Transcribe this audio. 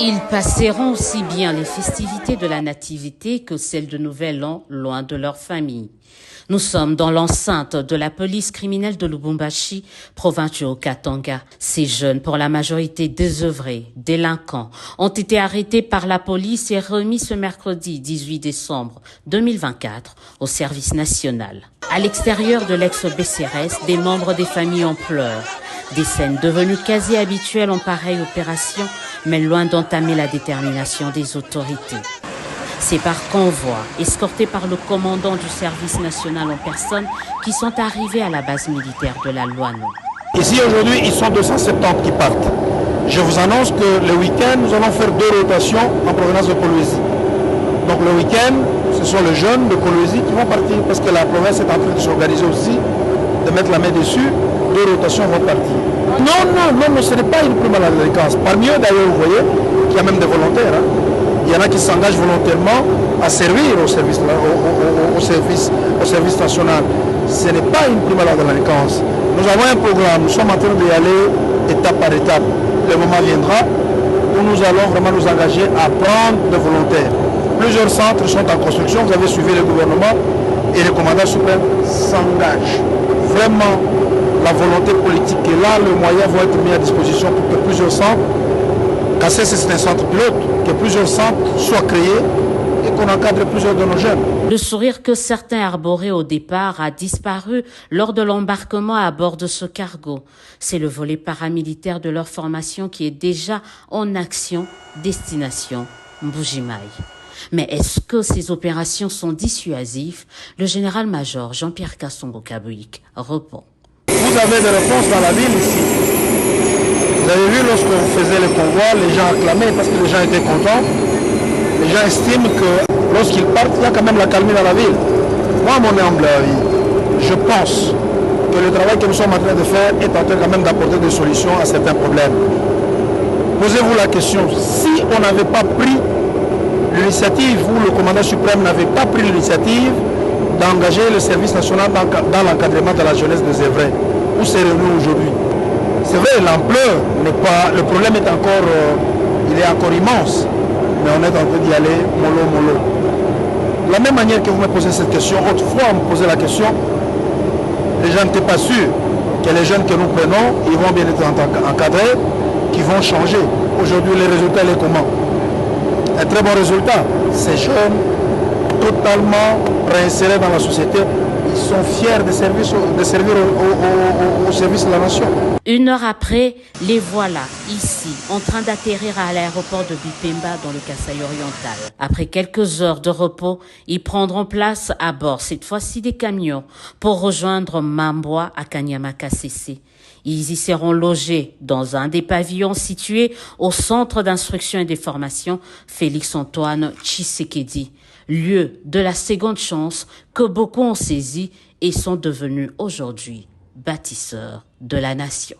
Ils passeront aussi bien les festivités de la Nativité que celles de Nouvel An loin de leur famille. Nous sommes dans l'enceinte de la police criminelle de Lubumbashi, province du Haut-Katanga. Ces jeunes, pour la majorité désœuvrés, délinquants, ont été arrêtés par la police et remis ce mercredi 18 décembre 2024 au service national. À l'extérieur de l'ex-BCRS, des membres des familles en pleurent. Des scènes devenues quasi habituelles en pareille opération, mais loin d'entamer la détermination des autorités. C'est par convoi, escortés par le commandant du service national en personne, qui sont arrivés à la base militaire de la Loano. Ici aujourd'hui, ils sont 270 qui partent. Je vous annonce que le week-end, nous allons faire 2 rotations en provenance de Kolwezi. Donc le week-end, ce sont les jeunes de Kolwezi qui vont partir parce que la province est en train de s'organiser aussi, de mettre la main dessus. 2 rotations vont partir. Non, ce n'est pas une prime à la délinquance. Parmi eux d'ailleurs, vous voyez qu'il y a même des volontaires. Il y en a qui s'engagent volontairement à servir au service national. Ce n'est pas une prime à la délinquance. Nous avons un programme, nous sommes en train d'y aller étape par étape. Le moment viendra où nous allons vraiment nous engager à prendre des volontaires. Plusieurs centres sont en construction, vous avez suivi le gouvernement et le commandant suprême s'engage. Vraiment, la volonté politique est là, les moyens vont être mis à disposition pour que plusieurs centres, Cassé c'est un centre pilote, que plusieurs centres soient créés et qu'on encadre plusieurs de nos jeunes. Le sourire que certains arboraient au départ a disparu lors de l'embarquement à bord de ce cargo. C'est le volet paramilitaire de leur formation qui est déjà en action, destination Mbujimaï. Mais est-ce que ces opérations sont dissuasives? Le général-major Jean-Pierre Kassongo-Kabouik répond. Vous avez des réponses dans la ville ici. Vous avez vu lorsqu'on faisait le convoi, les gens acclamaient parce que les gens étaient contents. Les gens estiment que lorsqu'ils partent, il y a quand même la calmie dans la ville. Moi, mon humble avis, je pense que le travail que nous sommes en train de faire est en train quand même d'apporter des solutions à certains problèmes. Posez-vous la question, si on n'avait pas pris l'initiative, ou le commandant suprême n'avait pas pris l'initiative d'engager le service national dans l'encadrement de la jeunesse des Évrais, où serions-nous aujourd'hui? C'est vrai, l'ampleur n'est pas... Le problème est encore... il est encore immense. Mais on est en train d'y aller mollo. De la même manière que vous me posez cette question, autrefois on me posait la question, les gens n'étaient pas sûrs que les jeunes que nous prenons, ils vont bien être encadrés, qu'ils vont changer. Aujourd'hui, le résultat, il est comment? Un très bon résultat. Ces jeunes, totalement réinsérés dans la société, ils sont fiers de servir au service de la nation. 1 heure après, les voilà ici, en train d'atterrir à l'aéroport de Bipemba dans le Kasaï oriental. Après quelques heures de repos, ils prendront place à bord, cette fois-ci des camions, pour rejoindre Mambwa à Kanyama-Kasese. Ils y seront logés dans un des pavillons situés au centre d'instruction et de formation Félix-Antoine Tshisekedi, lieu de la seconde chance que beaucoup ont saisi et sont devenus aujourd'hui bâtisseurs de la nation.